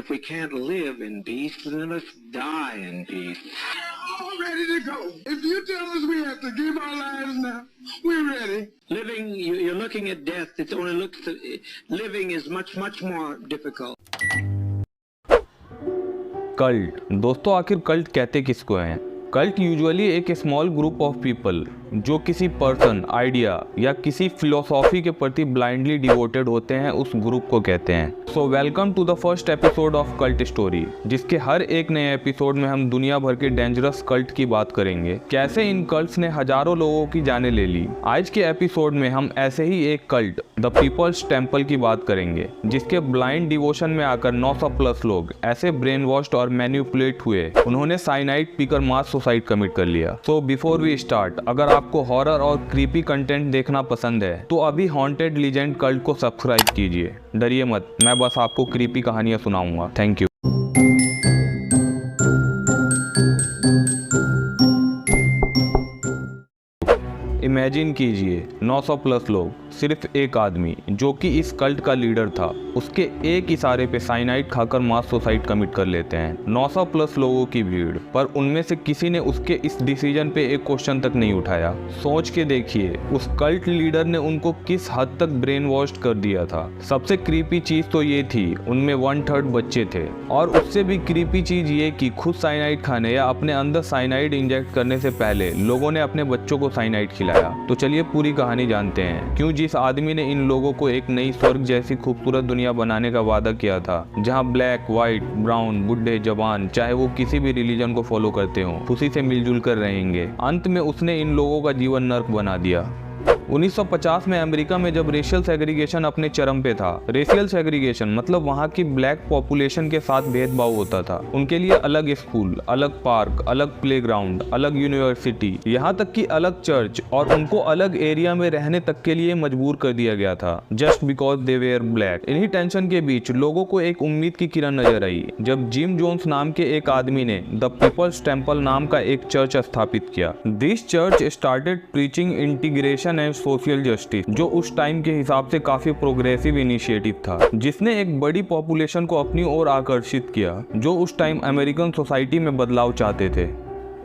if we can't live in peace, then let's die in peace. We're all ready to go. If you tell us we have to give our lives now, we're ready. Living, you're looking at death. It only looks. Living is much more difficult. Cult. दोस्तों, आखिर cult कहते किसको हैं? Cult usually एक small group of people जो किसी person, idea या किसी फिलोसॉफी के प्रति ब्लाइंडली डिवोटेड होते हैं, उस ग्रुप को कहते हैं। So welcome to the first episode of cult story, जिसके हर एक नए एपिसोड में हम दुनिया भर के डेंजरस कल्ट की बात करेंगे, कैसे इन कल्ट्स ने हजारों लोगों की जानें ले ली। आज के एपिसोड में हम ऐसे ही एक कल्ट, द पीपल्स टेम्पल की बात करेंगे, जिसके ब्लाइंड डिवोशन में आकर 900+ लोग ऐसे ब्रेन वॉश्ड और मैनिपुलेट हुए, उन्होंने साइनाइड पीकर मास सुसाइड कमिट कर लिया। सो बिफोर वी स्टार्ट, अगर आपको हॉरर और क्रीपी कंटेंट देखना पसंद है तो अभी हॉन्टेड लीजेंड कल्ट को सब्सक्राइब कीजिए। डरिए मत, मैं बस आपको क्रीपी कहानियां सुनाऊंगा। Thank you. इमेजिन कीजिए 900+ लोग, सिर्फ एक आदमी जो कि इस कल्ट का लीडर था, उसके एक इशारे पे साइनाइड खाकर मास सुसाइड कमिट कर लेते हैं। 900+ लोगों की भीड़, पर उनमें से किसी ने उसके इस डिसीजन पे एक क्वेश्चन तक नहीं उठाया। सोच के देखिए, उस कल्ट लीडर ने उनको किस हद तक ब्रेन वॉश कर दिया था। सबसे क्रीपी चीज तो ये थी, उनमें 1/3 बच्चे थे, और उससे भी क्रीपी चीज ये कि खुद साइनाइड खाने या अपने अंदर साइनाइड इंजेक्ट करने से पहले लोगों ने अपने बच्चों को साइनाइड खिलाया। तो चलिए पूरी कहानी जानते हैं, क्यों जिस आदमी ने इन लोगों को एक नई स्वर्ग जैसी खूबसूरत दुनिया बनाने का वादा किया था, जहां ब्लैक, व्हाइट, ब्राउन, बुढ़े, जवान, चाहे वो किसी भी रिलीजन को फॉलो करते हो, खुशी से मिलजुल कर रहेंगे, अंत में उसने इन लोगों का जीवन नर्क बना दिया। 1950 में अमेरिका में जब रेशियल सेग्रीगेशन अपने चरम पे था, रेशियल सेग्रीगेशन मतलब वहाँ की ब्लैक पॉपुलेशन के साथ भेदभाव होता था। उनके लिए अलग स्कूल, अलग पार्क, अलग प्लेग्राउंड, अलग यूनिवर्सिटी, यहाँ तक कि अलग चर्च, और उनको अलग एरिया में रहने तक के लिए मजबूर कर दिया गया था, just because they were black. इन्हीं टेंशन के बीच लोगों को एक उम्मीद की किरण नजर आई जब जिम जोन्स नाम के एक आदमी ने द पीपल्स टेम्पल नाम का एक चर्च स्थापित किया। This church started preaching integration and social justice, जो उस टाइम के हिसाब से काफी प्रोग्रेसिव इनिशिएटिव था, जिसने एक बड़ी पॉपुलेशन को अपनी ओर आकर्षित किया, जो उस टाइम अमेरिकन सोसाइटी में बदलाव चाहते थे।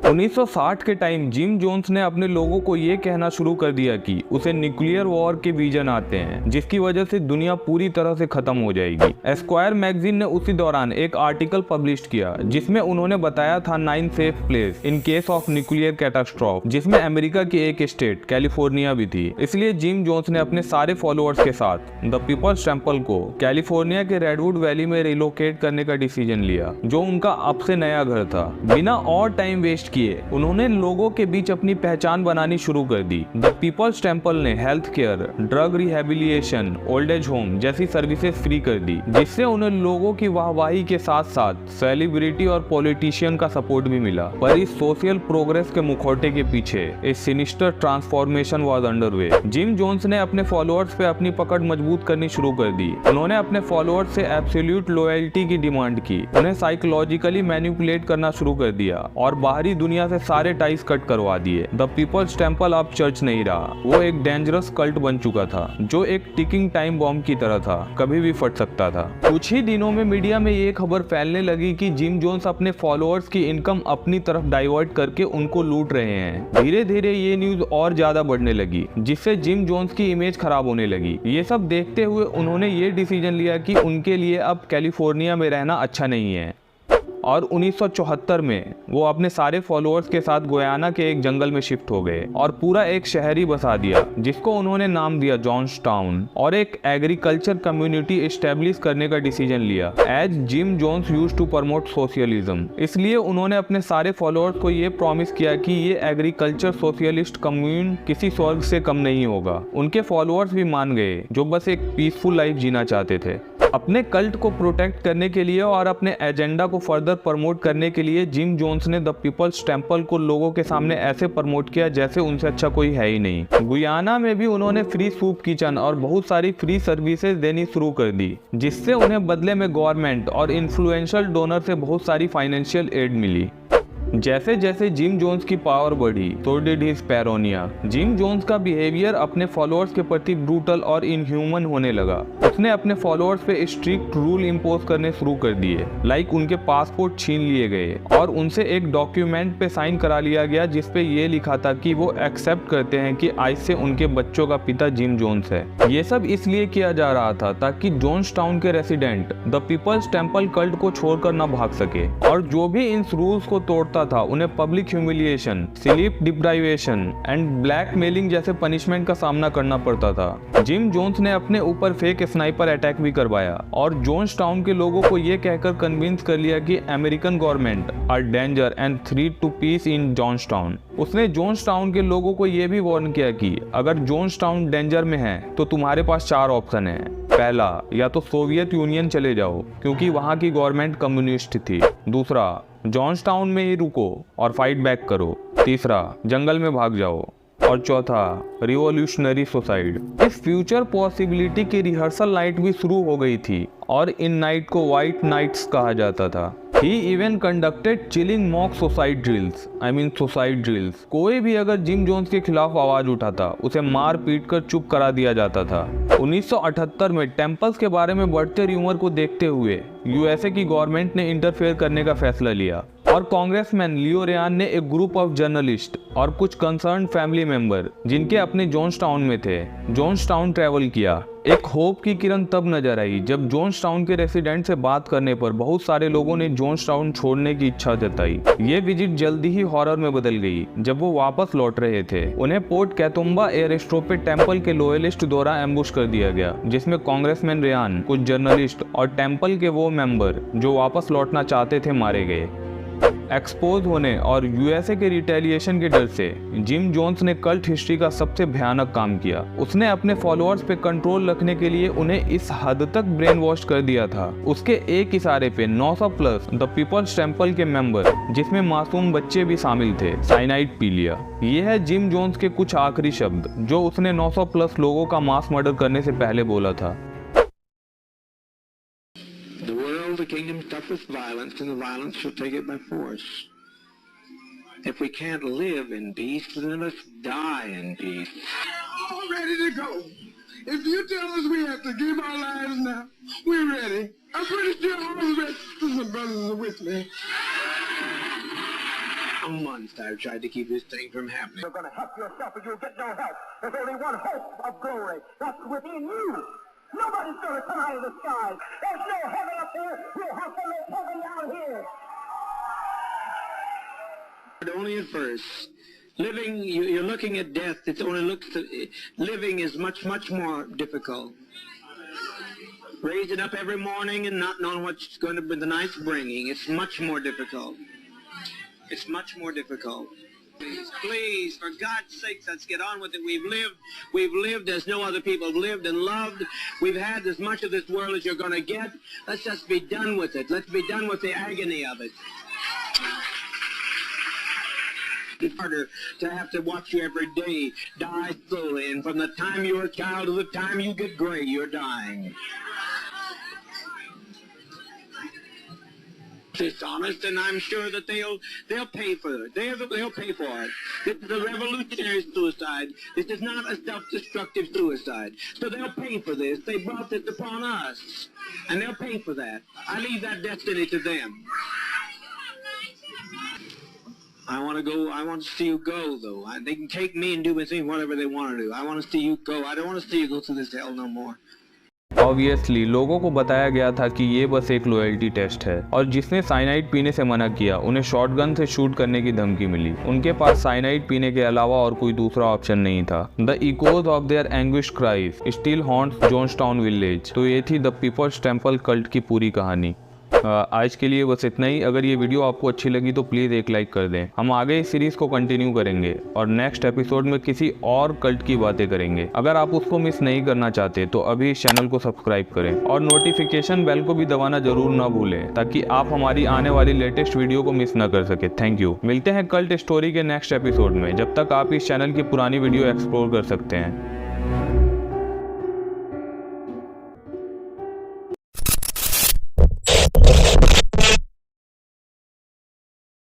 1960 के टाइम जिम जोन्स ने अपने लोगों को ये कहना शुरू कर दिया कि उसे न्यूक्लियर वॉर के विजन आते हैं, जिसकी वजह से दुनिया पूरी तरह से खत्म हो जाएगी। एस्क्वायर मैगजीन ने उसी दौरान एक आर्टिकल पब्लिश किया, जिसमें उन्होंने बताया था 9 safe place in case of nuclear catastrophe, जिसमें अमेरिका की एक स्टेट कैलिफोर्निया भी थी। इसलिए जिम जोन्स ने अपने सारे फॉलोअर्स के साथ द पीपल्स टेम्पल को कैलिफोर्निया के रेडवुड वैली में रिलोकेट करने का डिसीजन लिया, जो उनका अब से नया घर था। बिना और टाइम वेस्ट किए उन्होंने लोगों के बीच अपनी पहचान बनानी शुरू कर दी। द पीपल्स टेम्पल ने health care, drug rehabilitation, old age home जैसी सर्विसेज फ्री कर दी, जिससे उन्हें लोगों की वाहवाही के साथ साथ सेलिब्रिटी और पॉलिटिशियन का सपोर्ट भी मिला। पर इस सोशल प्रोग्रेस के मुखौटे के पीछे एक sinister transformation was underway. Jim Jones ने अपने फॉलोअर्स पे अपनी पकड़ मजबूत करनी शुरू कर दी। उन्होंने अपने फॉलोअर्स से एब्सोल्यूट लॉयल्टी की डिमांड की, उन्हें साइकोलॉजिकली मैनिपुलेट करना शुरू कर दिया और बाहरी दुनिया से सारे टाइज कट करवा दिए। द पीपल्स टेम्पल अब चर्च नहीं रहा, वो एक डेंजरस कल्ट बन चुका था, जो एक टिकिंग टाइम बॉम्ब की तरह था, कभी भी फट सकता था। कुछ ही दिनों में मीडिया में ये खबर फैलने लगी कि जिम जोन्स अपने फॉलोअर्स की इनकम अपनी तरफ डाइवर्ट करके उनको लूट रहे हैं। धीरे धीरे ये न्यूज और ज्यादा बढ़ने लगी, जिससे जिम जोन्स की इमेज खराब होने लगी। ये सब देखते हुए उन्होंने ये डिसीजन लिया कि उनके लिए अब कैलिफोर्निया में रहना अच्छा नहीं है, और 1974 में वो अपने सारे फॉलोअर्स के साथ गुयाना के एक जंगल में शिफ्ट हो गए और पूरा एक शहर ही बसा दिया, जिसको उन्होंने नाम दिया जॉन्सटाउन, और एक एग्रीकल्चर कम्युनिटी एस्टेब्लिश करने का डिसीजन लिया। As Jim Jones used to promote socialism, इसलिए उन्होंने अपने सारे फॉलोअर्स को ये प्रॉमिस किया कि ये एग्रीकल्चर सोशलिस्ट कम्यून किसी स्वर्ग से कम नहीं होगा। उनके फॉलोअर्स भी मान गए, जो बस एक पीसफुल लाइफ जीना चाहते थे। अपने कल्ट को प्रोटेक्ट करने के लिए और अपने एजेंडा को फर्दर प्रमोट करने के लिए जिम जोन्स ने द पीपल्स टेम्पल को लोगों के सामने ऐसे प्रमोट किया जैसे उनसे अच्छा कोई है ही नहीं। गुयाना में भी उन्होंने फ्री सूप किचन और बहुत सारी फ्री सर्विसेज देनी शुरू कर दी, जिससे उन्हें बदले में गवर्नमेंट और इन्फ्लुएंशियल डोनर से बहुत सारी फाइनेंशियल एड मिली। जैसे जैसे जिम जोन्स की पावर बढ़ी तो डिड हिज पैरोनिया। जिम जोन्स का बिहेवियर अपने फॉलोअर्स के प्रति ब्रूटल और इनह्यूमन होने लगा। उसने अपने फॉलोअर्स पे स्ट्रिक्ट रूल इम्पोज करने शुरू कर दिए, लाइक उनके पासपोर्ट छीन लिए गए और उनसे एक डॉक्यूमेंट पे साइन करा लिया गया जिसपे ये लिखा था कि वो एक्सेप्ट करते हैं कि आज से उनके बच्चों का पिता जिम जोन्स है। ये सब इसलिए किया जा रहा था ताकि जोन्सटाउन के resident the Peoples Temple cult को छोड़कर न भाग सके, और जो भी इन रूल्स को तोड़ता था उन्हें public humiliation, sleep deprivation and blackmailing जैसे पनिशमेंट का सामना करना पड़ता था। जिम जोन्स ने अपने ऊपर फेक स्नाइपर अटैक भी करवाया और जोन्सटाउन के लोगों को ये कहकर कन्विंस कर लिया कि American government are danger and threat to peace in Jonestown. उसने जोन्सटाउन के लोगों को ये भी वार्न किया कि अगर जोन्सटाउन डेंजर में है तो तुम्हारे पास 4 ऑप्शन है। पहला, या तो सोवियत यूनियन चले जाओ क्योंकि वहां की गवर्नमेंट कम्युनिस्ट थी। दूसरा, जॉन्सटाउन में ही रुको और फाइट बैक करो। तीसरा, जंगल में भाग जाओ। और चौथा, रिवॉल्यूशनरी सुसाइड। इस फ्यूचर पॉसिबिलिटी की रिहर्सल नाइट भी शुरू हो गई थी और इन नाइट को व्हाइट नाइट्स कहा जाता था। He even conducted chilling mock suicide drills। कोई भी अगर जिम जोन्स के खिलाफ आवाज उठाता उसे मार पीट कर चुप करा दिया जाता था। 1978 में टेम्पल्स के बारे में बढ़ते र्यूमर को देखते हुए यूएसए की गवर्नमेंट ने इंटरफेयर करने का फैसला लिया और कांग्रेसमैन लियो रेयान ने एक ग्रुप ऑफ जर्नलिस्ट और कुछ कंसर्न फैमिली मेंबर जिनके अपने जोन्सटाउन में थे, जोन्सटाउन ट्रैवल किया। एक होप की किरण तब नजर आई जब जोन्सटाउन के रेसिडेंट से बात करने पर बहुत सारे लोगों ने जोन्सटाउन छोड़ने की इच्छा जताई। ये विजिट जल्दी ही हॉरर में बदल गई जब वो वापस लौट रहे थे। उन्हें पोर्ट कैतुम्बा एयरस्ट्रिप पे टेम्पल के लोयलिस्ट द्वारा एम्बुश कर दिया गया, जिसमें कांग्रेसमैन रेयान, कुछ जर्नलिस्ट और टेम्पल के वो मेंबर जो वापस लौटना चाहते थे मारे गए। एक्सपोज होने और यूएसए के रिटेलिएशन के डर से जिम जोन्स ने कल्ट हिस्ट्री का सबसे भयानक काम किया। उसने अपने फॉलोअर्स पे कंट्रोल रखने के लिए उन्हें इस हद तक ब्रेन वॉश कर दिया था। उसके एक इशारे पे 900 प्लस द पीपल्स टेम्पल के मेंबर, जिसमें मासूम बच्चे भी शामिल थे, साइनाइड पी लिया। ये है जिम जोन्स के कुछ आखिरी शब्द जो उसने 900 प्लस लोगों का मास मर्डर करने से पहले बोला था। The kingdom toughest violence, and the violence shall take it by force. If we can't live in peace, then let's die in peace. We're all ready to go. If you tell us we have to give our lives now, we're ready. I'm pretty sure all the rest of the brothers are with me. For months I've tried to keep this thing from happening. You're going to help yourself, but you'll get no help. There's only one hope of glory. That's within you. Nobody's going to come out of the sky. There's no heaven up there. We'll have to make heaven down here. But only at first. Living, you're looking at death. It only looks. Living is much, much more difficult. Raising up every morning and not knowing what's going to be the night's bringing. It's much more difficult. It's much more difficult. Please, for God's sake, let's get on with it. We've lived as no other people have lived and loved. We've had as much of this world as you're going to get. Let's just be done with it. Let's be done with the agony of it. It's harder to have to watch you every day die slowly, and from the time you're a child to the time you get gray, you're dying. Dishonest, and I'm sure that they'll pay for it. They'll pay for it. This is a revolutionary suicide. This is not a self-destructive suicide. So they'll pay for this. They brought this upon us, and they'll pay for that. I leave that destiny to them. I want to go. I want to see you go, though. They can take me and do with me whatever they want to do. I want to see you go. I don't want to see you go through this hell no more. Obviously लोगों को बताया गया था कि ये बस एक loyalty test है, और जिसने साइनाइड पीने से मना किया उन्हें शॉटगन से शूट करने की धमकी मिली। उनके पास साइनाइड पीने के अलावा और कोई दूसरा ऑप्शन नहीं था। The echoes of their anguish cries still haunts Jonestown village. तो ये थी द पीपल्स टेम्पल कल्ट की पूरी कहानी। आज के लिए बस इतना ही। अगर ये वीडियो आपको अच्छी लगी तो प्लीज़ एक लाइक कर दें। हम आगे इस सीरीज़ को कंटिन्यू करेंगे और नेक्स्ट एपिसोड में किसी और कल्ट की बातें करेंगे। अगर आप उसको मिस नहीं करना चाहते तो अभी इस चैनल को सब्सक्राइब करें और नोटिफिकेशन बेल को भी दबाना जरूर ना भूलें ताकि आप हमारी आने वाली लेटेस्ट वीडियो को मिस ना कर सके। Thank you. मिलते हैं कल्ट स्टोरी के नेक्स्ट एपिसोड में। जब तक आप इस चैनल की पुरानी वीडियो एक्सप्लोर कर सकते हैं।